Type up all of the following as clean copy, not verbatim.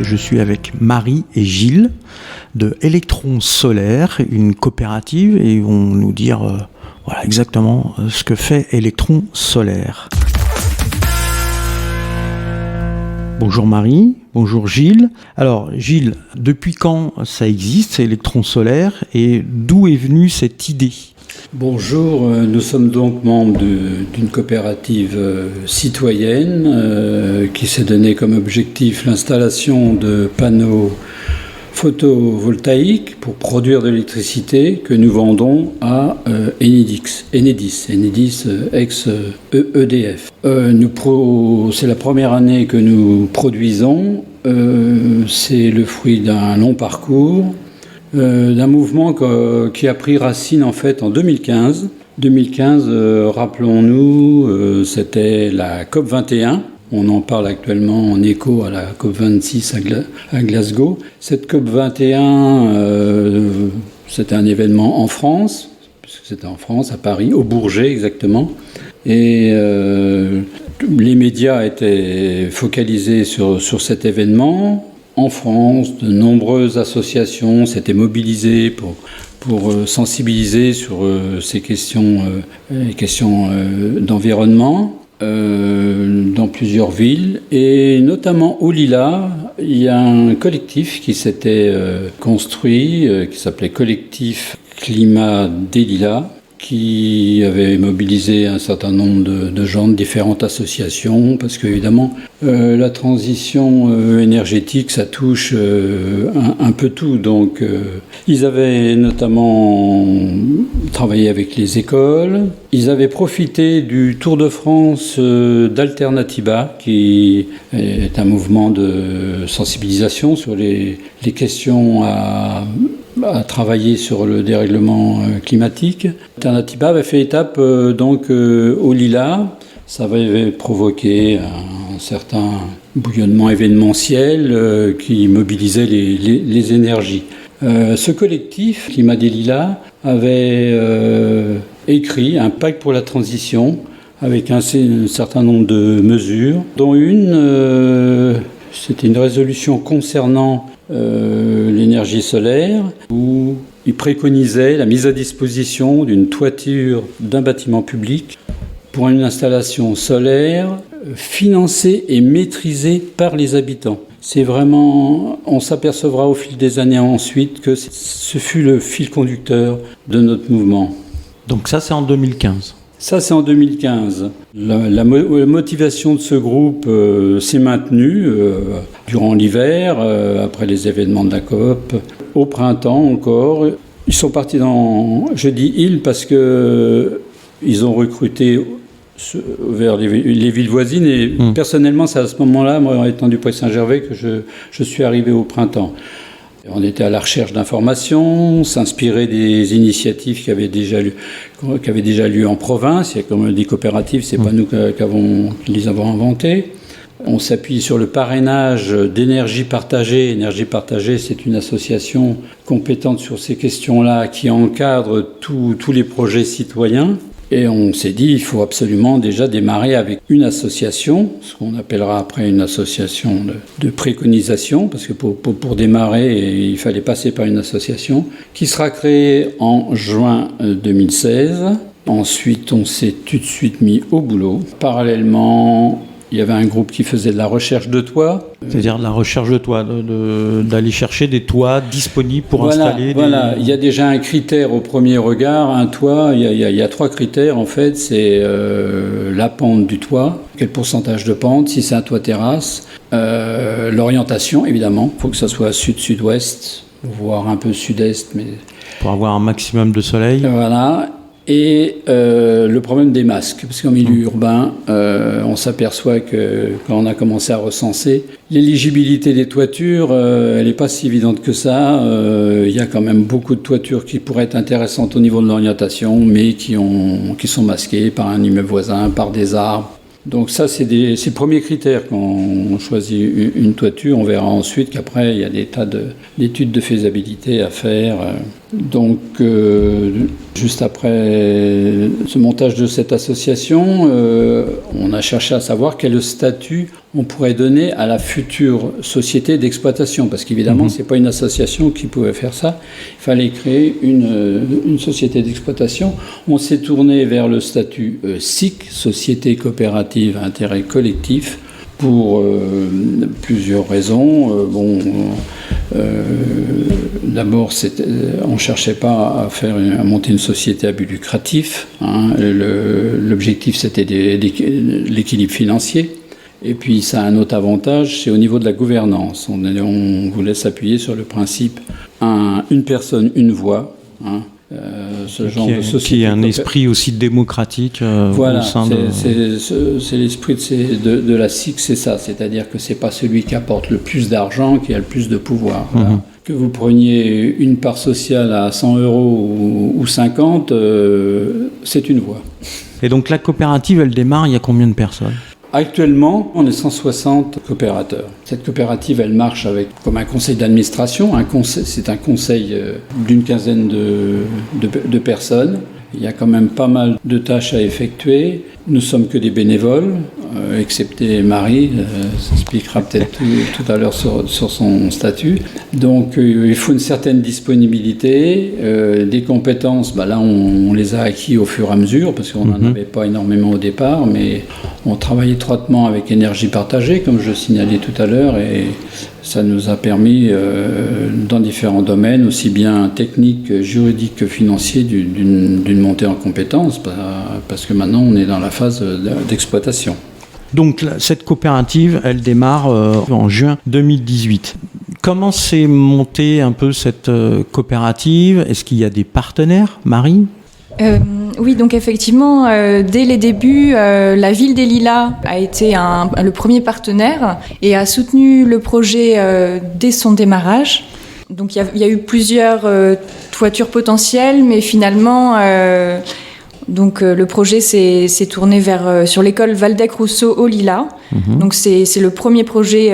Je suis avec Marie et Gilles de Électron Solaire, une coopérative, et ils vont nous dire voilà exactement ce que fait Électron Solaire. Bonjour Marie, bonjour Gilles. Alors Gilles, depuis quand ça existe, Électron Solaire, et d'où est venue cette idée ? Bonjour, nous sommes donc membres d'une coopérative citoyenne qui s'est donné comme objectif l'installation de panneaux photovoltaïques pour produire de l'électricité que nous vendons à Enedis ex-EDF. C'est la première année que nous produisons, c'est le fruit d'un long parcours, d'un mouvement qui a pris racine en fait en 2015. 2015, rappelons-nous, c'était la COP21. On en parle actuellement en écho à la COP26 à Glasgow. Cette COP21, c'était un événement en France, puisque c'était en France, à Paris, au Bourget exactement. Et les médias étaient focalisés sur cet événement. En France, de nombreuses associations s'étaient mobilisées pour sensibiliser sur ces questions, les questions d'environnement dans plusieurs villes. Et notamment au Lila, il y a un collectif qui s'était construit, qui s'appelait Collectif Climat des Lilas, qui avait mobilisé un certain nombre de gens de différentes associations, parce qu'évidemment, la transition énergétique, ça touche un peu tout. Donc, ils avaient notamment travaillé avec les écoles. Ils avaient profité du Tour de France d'Alternativa, qui est un mouvement de sensibilisation sur les questions à travailler sur le dérèglement climatique. Alternativa avait fait étape au Lila. Ça avait provoqué un certain bouillonnement événementiel qui mobilisait les énergies. Ce collectif, Climat des Lilas, avait écrit un pacte pour la transition avec un certain nombre de mesures, dont c'était une résolution concernant l'énergie solaire, où il préconisait la mise à disposition d'une toiture d'un bâtiment public pour une installation solaire financée et maîtrisée par les habitants. C'est vraiment, on s'apercevra au fil des années ensuite que ce fut le fil conducteur de notre mouvement. Donc ça, c'est en 2015. Ça, c'est en 2015. La motivation de ce groupe s'est maintenue durant l'hiver, après les événements de la COP, au printemps encore. Ils sont partis je dis ils parce que ils ont recruté vers les villes voisines et personnellement, c'est à ce moment-là, moi étant du Puy-Saint-Gervais, que je suis arrivé au printemps. On était à la recherche d'informations, s'inspirer des initiatives qui avaient déjà lieu en province. Il y a comme des coopératives, c'est pas nous qui les avons inventées. On s'appuie sur le parrainage d'Énergie Partagée. Énergie Partagée, c'est une association compétente sur ces questions-là qui encadre tous les projets citoyens. Et on s'est dit, il faut absolument déjà démarrer avec une association, ce qu'on appellera après une association de préconisation, parce que pour démarrer, il fallait passer par une association, qui sera créée en juin 2016. Ensuite, on s'est tout de suite mis au boulot. Parallèlement, il y avait un groupe qui faisait de la recherche de toits. C'est-à-dire de la recherche de toits, d'aller chercher des toits disponibles pour installer Voilà, il y a déjà un critère au premier regard. Un toit, il y a 3 critères en fait. C'est la pente du toit, quel pourcentage de pente, si c'est un toit terrasse. L'orientation, évidemment. Il faut que ça soit sud-sud-ouest, voire un peu sud-est. Mais pour avoir un maximum de soleil. Voilà. Et le problème des masques, parce qu'en milieu urbain, on s'aperçoit que quand on a commencé à recenser, l'éligibilité des toitures, elle n'est pas si évidente que ça. Il y a quand même beaucoup de toitures qui pourraient être intéressantes au niveau de l'orientation, mais qui sont masquées par un immeuble voisin, par des arbres. Donc ça, c'est le premier critère quand on choisit une toiture. On verra ensuite qu'après, il y a des tas d'études de faisabilité à faire. Donc, juste après ce montage de cette association, on a cherché à savoir quel est le statut on pourrait donner à la future société d'exploitation, parce qu'évidemment, c'est pas une association qui pouvait faire ça. Il fallait créer une société d'exploitation. On s'est tourné vers le statut SIC, Société coopérative à intérêt collectif, pour plusieurs raisons. D'abord, on ne cherchait pas à monter une société à but lucratif. L'objectif, c'était l'équilibre financier. Et puis, ça a un autre avantage, c'est au niveau de la gouvernance. On voulait s'appuyer sur le principe une personne, une voix. Ce genre de société. Qui est un esprit aussi démocratique voilà, au sein c'est l'esprit de la SIC, c'est ça. C'est-à-dire que c'est pas celui qui apporte le plus d'argent qui a le plus de pouvoir. Voilà. Que vous preniez une part sociale à 100 € ou 50, c'est une voix. Et donc la coopérative, elle démarre, il y a combien de personnes ? Actuellement, on est 160 coopérateurs. Cette coopérative, elle marche comme un conseil d'administration. C'est un conseil d'une quinzaine de personnes. Il y a quand même pas mal de tâches à effectuer. Nous sommes que des bénévoles, excepté Marie, s'expliquera peut-être tout à l'heure sur son statut. Donc il faut une certaine disponibilité, des compétences, là on les a acquis au fur et à mesure, parce qu'on n'en avait pas énormément au départ, mais on travaille étroitement avec Énergie Partagée, comme je signalais tout à l'heure, et ça nous a permis, dans différents domaines, aussi bien techniques, juridiques que financiers, d'une montée en compétences, parce que maintenant on est dans la phase d'exploitation. Donc cette coopérative, elle démarre en juin 2018. Comment s'est montée un peu cette coopérative ? Est-ce qu'il y a des partenaires, Marie ? Oui, donc effectivement, dès les débuts, la ville des Lilas a été le premier partenaire et a soutenu le projet dès son démarrage. Donc il y a eu plusieurs toitures potentielles, mais finalement, le projet s'est tourné sur l'école Waldeck-Rousseau aux Lilas. Donc c'est le premier projet.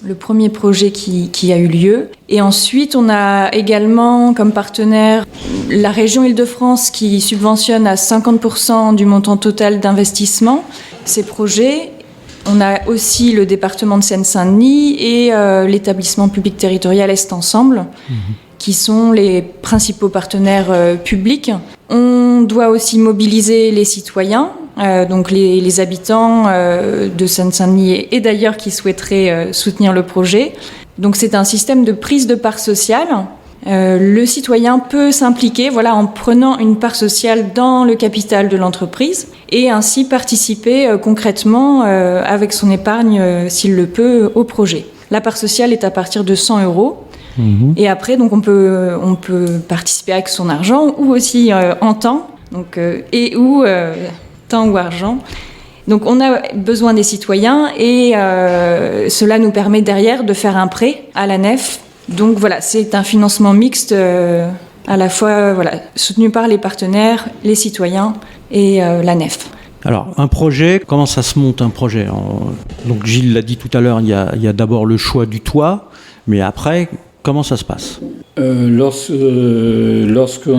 Le premier projet qui a eu lieu. Et ensuite, on a également comme partenaire la région Île-de-France qui subventionne à 50% du montant total d'investissement ces projets. On a aussi le département de Seine-Saint-Denis et l'établissement public territorial Est Ensemble, qui sont les principaux partenaires publics. On doit aussi mobiliser les citoyens, donc les habitants de Seine-Saint-Denis et d'ailleurs qui souhaiteraient soutenir le projet. Donc c'est un système de prise de part sociale. Le citoyen peut s'impliquer en prenant une part sociale dans le capital de l'entreprise et ainsi participer concrètement avec son épargne, s'il le peut, au projet. La part sociale est à partir de 100 €. Et après, donc on peut participer avec son argent ou aussi en temps, temps ou argent. Donc on a besoin des citoyens et cela nous permet derrière de faire un prêt à la nef. Donc voilà, c'est un financement mixte à la fois soutenu par les partenaires, les citoyens et la nef. Alors, un projet, comment ça se monte un projet ? Donc Gilles l'a dit tout à l'heure, il y a d'abord le choix du toit, mais après, comment ça se passe ? Lorsqu'on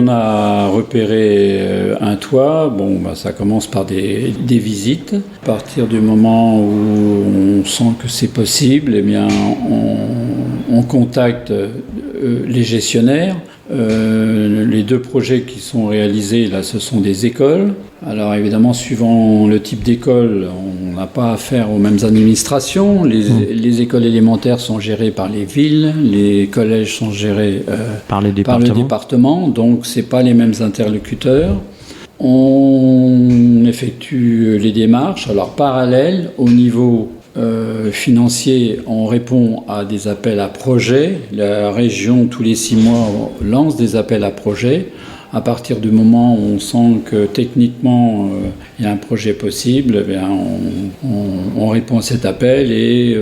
a repéré un toit, ça commence par des visites. À partir du moment où on sent que c'est possible, on contacte les gestionnaires. Les deux projets qui sont réalisés, là, ce sont des écoles. Alors évidemment, suivant le type d'école, on n'a pas affaire aux mêmes administrations. Les écoles élémentaires sont gérées par les villes, les collèges sont gérés par le département, donc ce n'est pas les mêmes interlocuteurs. On effectue les démarches. Alors parallèle, au niveau financier, on répond à des appels à projets. La région, tous les 6 mois, lance des appels à projets. À partir du moment où on sent que techniquement il y a un projet possible, on répond à cet appel et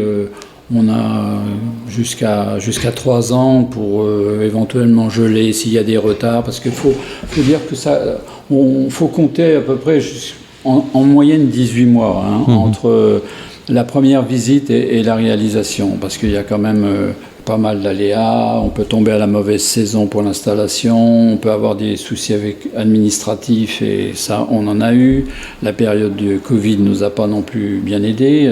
on a jusqu'à 3 ans pour éventuellement geler s'il y a des retards, parce qu'il faut dire que faut compter à peu près en moyenne 18 mois entre la première visite et la réalisation, parce qu'il y a quand même pas mal d'aléas, on peut tomber à la mauvaise saison pour l'installation, on peut avoir des soucis administratifs et ça on en a eu. La période du Covid nous a pas non plus bien aidés,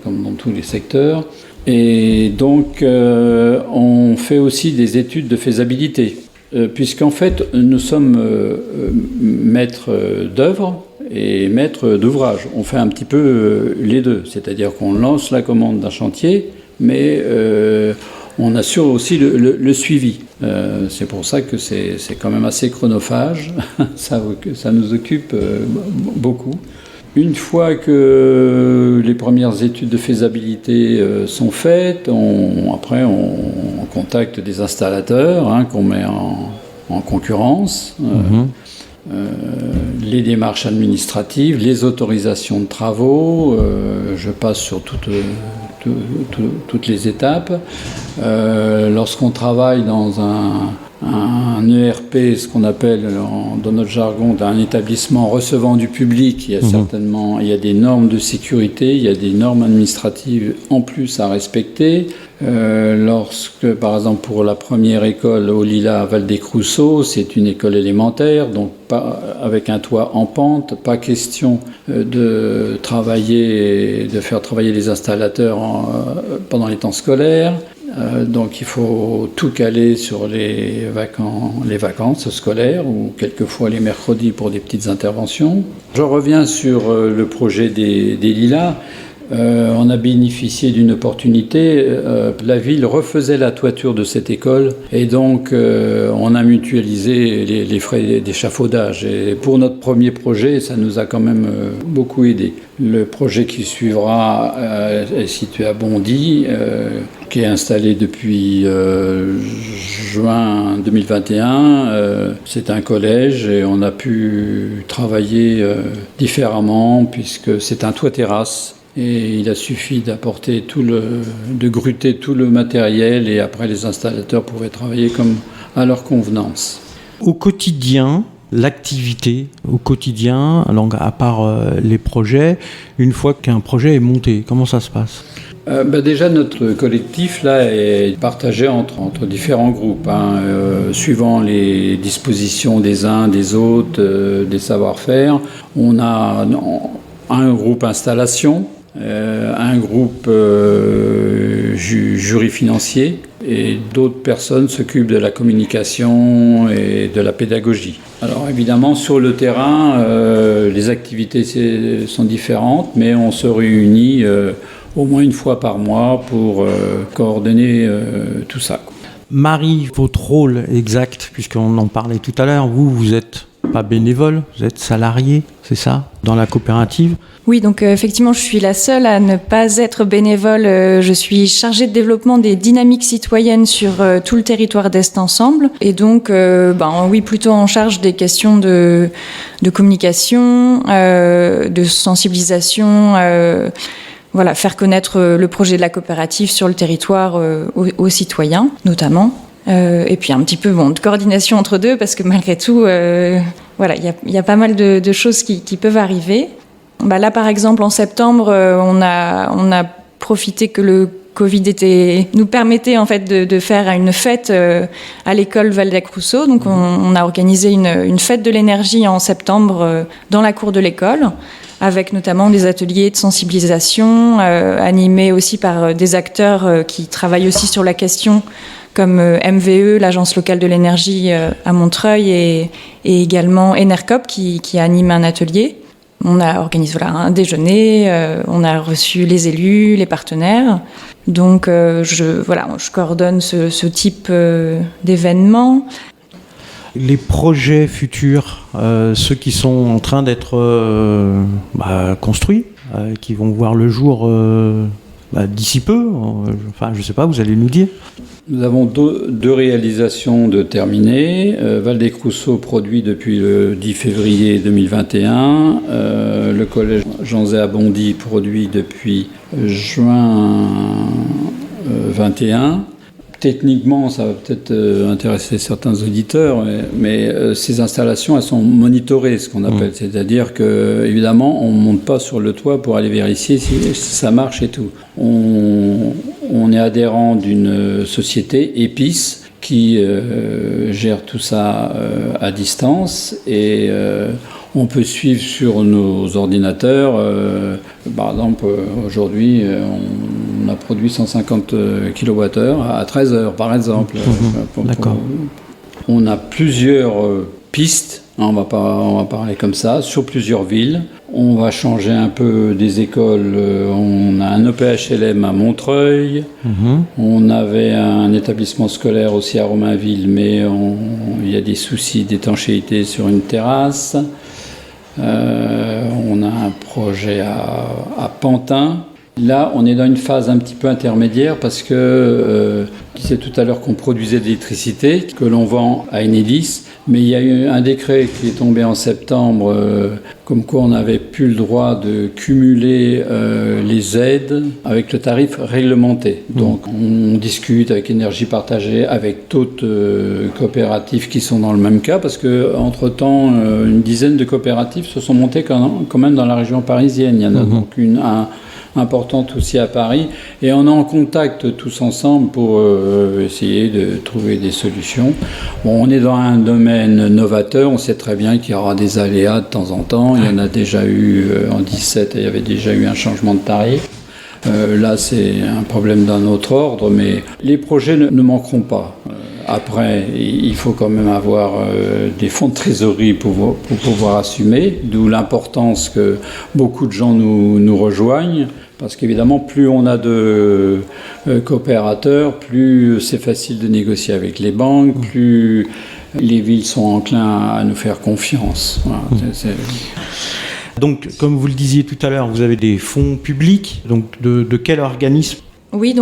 comme dans tous les secteurs. Et donc on fait aussi des études de faisabilité, puisqu'en fait nous sommes maîtres d'œuvre et maîtres d'ouvrage. On fait un petit peu les deux, c'est-à-dire qu'on lance la commande d'un chantier, mais on assure aussi le suivi. C'est pour ça que c'est quand même assez chronophage, ça nous occupe beaucoup. Une fois que les premières études de faisabilité sont faites, après on contacte des installateurs qu'on met en concurrence. Les démarches administratives, les autorisations de travaux, je passe sur toutes les étapes. Lorsqu'on travaille dans un ERP, ce qu'on appelle dans notre jargon un établissement recevant du public, il y a des normes de sécurité, il y a des normes administratives en plus à respecter. Lorsque, par exemple, pour la première école au Lilas à Val-des-Crousseaux, c'est une école élémentaire, donc pas avec un toit en pente, pas question de faire travailler les installateurs pendant les temps scolaires. Donc il faut tout caler sur les vacances scolaires ou quelquefois les mercredis pour des petites interventions. Je reviens sur le projet des Lilas. On a bénéficié d'une opportunité. La ville refaisait la toiture de cette école et donc on a mutualisé les frais d'échafaudage. Et pour notre premier projet, ça nous a quand même beaucoup aidé. Le projet qui suivra est situé à Bondy, qui est installé depuis juin 2021. C'est un collège et on a pu travailler différemment puisque c'est un toit-terrasse. Et il a suffi d'apporter de gruter tout le matériel et après les installateurs pouvaient travailler comme à leur convenance. Au quotidien, l'activité au quotidien, donc à part les projets, une fois qu'un projet est monté, comment ça se passe ? Déjà, notre collectif là est partagé entre différents groupes, suivant les dispositions des uns, des autres, des savoir-faire. On a un groupe installation, un groupe jury financier et d'autres personnes s'occupent de la communication et de la pédagogie. Alors évidemment sur le terrain les activités sont différentes mais on se réunit au moins une fois par mois pour coordonner tout ça. Marie, votre rôle exact, puisqu'on en parlait tout à l'heure, vous êtes pas bénévole, vous êtes salarié, c'est ça, dans la coopérative ? Oui, donc effectivement, je suis la seule à ne pas être bénévole. Je suis chargée de développement des dynamiques citoyennes sur tout le territoire d'Est Ensemble. Et donc, oui, plutôt en charge des questions de communication, de sensibilisation, faire connaître le projet de la coopérative sur le territoire aux citoyens, notamment. Et puis un petit peu de coordination entre deux, parce que malgré tout, il y a pas mal de choses qui peuvent arriver. Là, par exemple, en septembre, on a profité que le Covid nous permettait en fait de faire une fête à l'école Val-des-Crousseaux. Donc, on a organisé une fête de l'énergie en septembre dans la cour de l'école, avec notamment des ateliers de sensibilisation animés aussi par des acteurs qui travaillent aussi sur la question, comme MVE, l'Agence locale de l'énergie à Montreuil, et également Enercop qui anime un atelier. On a organisé un déjeuner, on a reçu les élus, les partenaires. Donc je coordonne ce type d'événements. Les projets futurs, ceux qui sont en train d'être construits, qui vont voir le jour d'ici peu, je ne sais pas, vous allez nous dire. Nous avons deux réalisations de terminées. Val-des-Crousseaux produit depuis le 10 février 2021. Le collège Jean Zay à Bondy produit depuis juin 21. Techniquement, ça va peut-être intéresser certains auditeurs, mais ces installations, elles sont monitorées, ce qu'on appelle. C'est-à-dire que, évidemment, on ne monte pas sur le toit pour aller vérifier si ça marche et tout. On est adhérent d'une société, Epis, qui gère tout ça à distance et on peut suivre sur nos ordinateurs. Par exemple, aujourd'hui, on a produit 150 kWh à 13 heures, par exemple. D'accord. On a plusieurs pistes, on va parler comme ça, sur plusieurs villes. On va changer un peu des écoles. On a un EPHLM à Montreuil. On avait un établissement scolaire aussi à Romainville, mais il y a des soucis d'étanchéité sur une terrasse. On a un projet à Pantin. Là, on est dans une phase un petit peu intermédiaire parce que je disais tout à l'heure qu'on produisait de l'électricité que l'on vend à Enedis, mais il y a eu un décret qui est tombé en septembre comme quoi on n'avait plus le droit de cumuler les aides avec le tarif réglementé. Donc on discute avec Énergie Partagée, avec d'autres coopératives qui sont dans le même cas, parce qu'entre-temps, une dizaine de coopératives se sont montées quand même dans la région parisienne. Il y en a donc importante aussi à Paris, et on est en contact tous ensemble pour essayer de trouver des solutions. Bon, on est dans un domaine novateur, on sait très bien qu'il y aura des aléas de temps en temps. Il y en a déjà eu en 2017, il y avait déjà eu un changement de tarif. Là, c'est un problème d'un autre ordre, mais les projets ne manqueront pas. Après, il faut quand même avoir des fonds de trésorerie pour pouvoir assumer, d'où l'importance que beaucoup de gens nous rejoignent, parce qu'évidemment, plus on a de coopérateurs, plus c'est facile de négocier avec les banques, plus les villes sont enclins à nous faire confiance. Voilà, Donc, comme vous le disiez tout à l'heure, vous avez des fonds publics, donc de quel organisme ? Oui,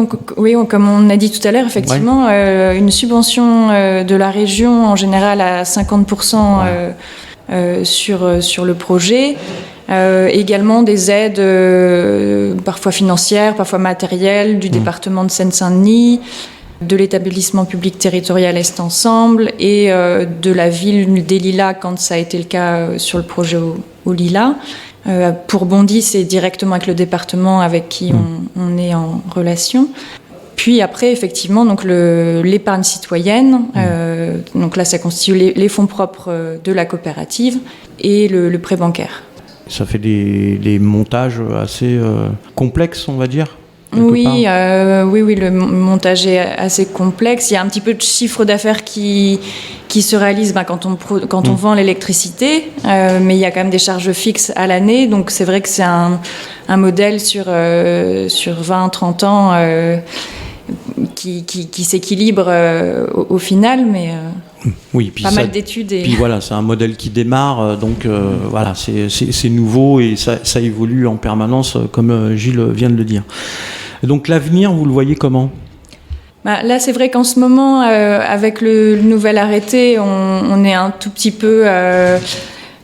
comme on a dit tout à l'heure, effectivement, une subvention de la région en général à 50% sur le projet. Également des aides parfois financières, parfois matérielles du département de Seine-Saint-Denis, de l'établissement public territorial Est Ensemble et de la ville des Lilas quand ça a été le cas sur le projet au Lilas. Pour Bondy, c'est directement avec le département avec qui on est en relation. Puis après, effectivement, donc l'épargne citoyenne, donc là, ça constitue les fonds propres de la coopérative et le prêt bancaire. Ça fait des montages assez complexes, on va dire. Oui, le montage est assez complexe. Il y a un petit peu de chiffre d'affaires qui se réalise quand on vend l'électricité, mais il y a quand même des charges fixes à l'année. Donc c'est vrai que c'est un modèle sur 20-30 ans qui s'équilibre au final, mais oui, puis pas mal d'études. Puis voilà, c'est un modèle qui démarre, donc voilà, c'est nouveau et ça évolue en permanence, comme Gilles vient de le dire. Donc l'avenir, vous le voyez comment ? Là, c'est vrai qu'en ce moment, avec le nouvel arrêté, on est un tout petit peu,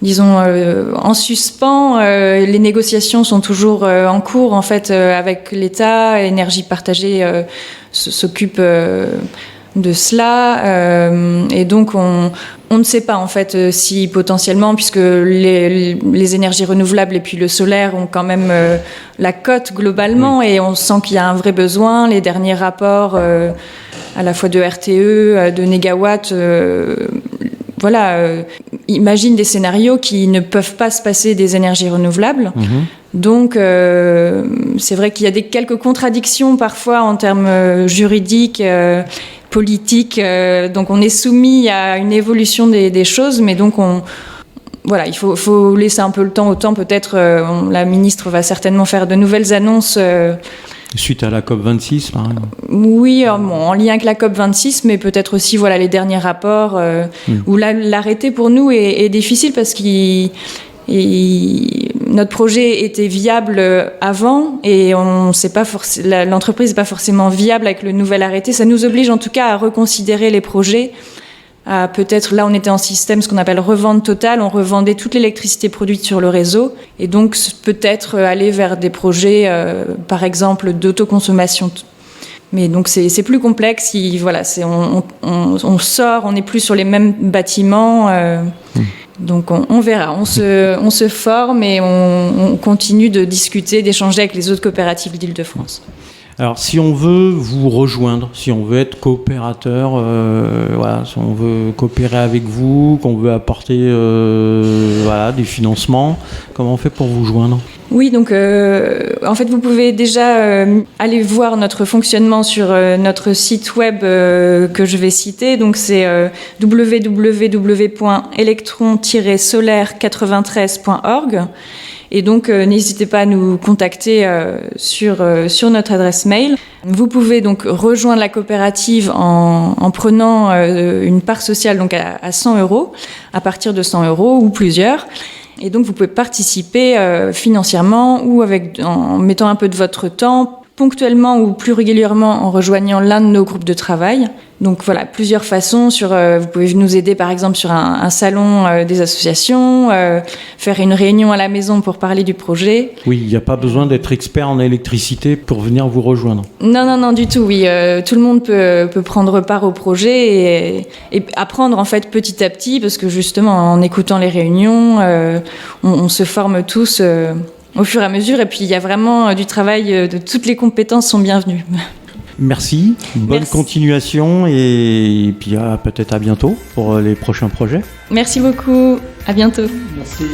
en suspens. Les négociations sont toujours en cours, en fait, avec l'État. Énergie Partagée s'occupe de cela. Et donc, on ne sait pas, en fait, si potentiellement, puisque les énergies renouvelables et puis le solaire ont quand même la cote globalement, et on sent qu'il y a un vrai besoin. Les derniers rapports, à la fois de RTE, de Négawatt, imaginent des scénarios qui ne peuvent pas se passer des énergies renouvelables. Donc, c'est vrai qu'il y a quelques contradictions parfois en termes juridiques, politiques. Donc, on est soumis à une évolution des choses, mais donc il faut laisser un peu le temps au temps. Peut-être, la ministre va certainement faire de nouvelles annonces. Suite à la COP26, par exemple. Oui, en lien avec la COP26, mais peut-être aussi les derniers rapports où l'arrêté pour nous est difficile parce que notre projet était viable avant et l'entreprise n'est pas forcément viable avec le nouvel arrêté. Ça nous oblige en tout cas à reconsidérer les projets. Peut-être, là, on était en système, ce qu'on appelle revente totale. On revendait toute l'électricité produite sur le réseau. Et donc, peut-être aller vers des projets, par exemple, d'autoconsommation. Mais donc, c'est plus complexe. On sort, on n'est plus sur les mêmes bâtiments. Donc, on verra. On se forme et on continue de discuter, d'échanger avec les autres coopératives d'Île-de-France. Alors, si on veut vous rejoindre, si on veut être coopérateur, si on veut coopérer avec vous, qu'on veut apporter des financements, comment on fait pour vous joindre ? Oui, donc en fait, vous pouvez déjà aller voir notre fonctionnement sur notre site web que je vais citer. Donc, c'est www.electron-solaire93.org. Et donc, n'hésitez pas à nous contacter sur notre adresse mail. Vous pouvez donc rejoindre la coopérative en prenant une part sociale donc à 100 €, à partir de 100 € ou plusieurs. Et donc, vous pouvez participer financièrement ou en mettant un peu de votre temps, ponctuellement ou plus régulièrement en rejoignant l'un de nos groupes de travail. Donc voilà, plusieurs façons. Vous pouvez nous aider par exemple sur un salon des associations, faire une réunion à la maison pour parler du projet. Oui, il n'y a pas besoin d'être expert en électricité pour venir vous rejoindre. Non, du tout, oui. Tout le monde peut prendre part au projet et apprendre en fait petit à petit, parce que justement en écoutant les réunions, on se forme tous au fur et à mesure, et puis il y a vraiment du travail, de toutes les compétences sont bienvenues. Merci, bonne continuation et puis peut-être à bientôt pour les prochains projets. Merci beaucoup, à bientôt. Merci.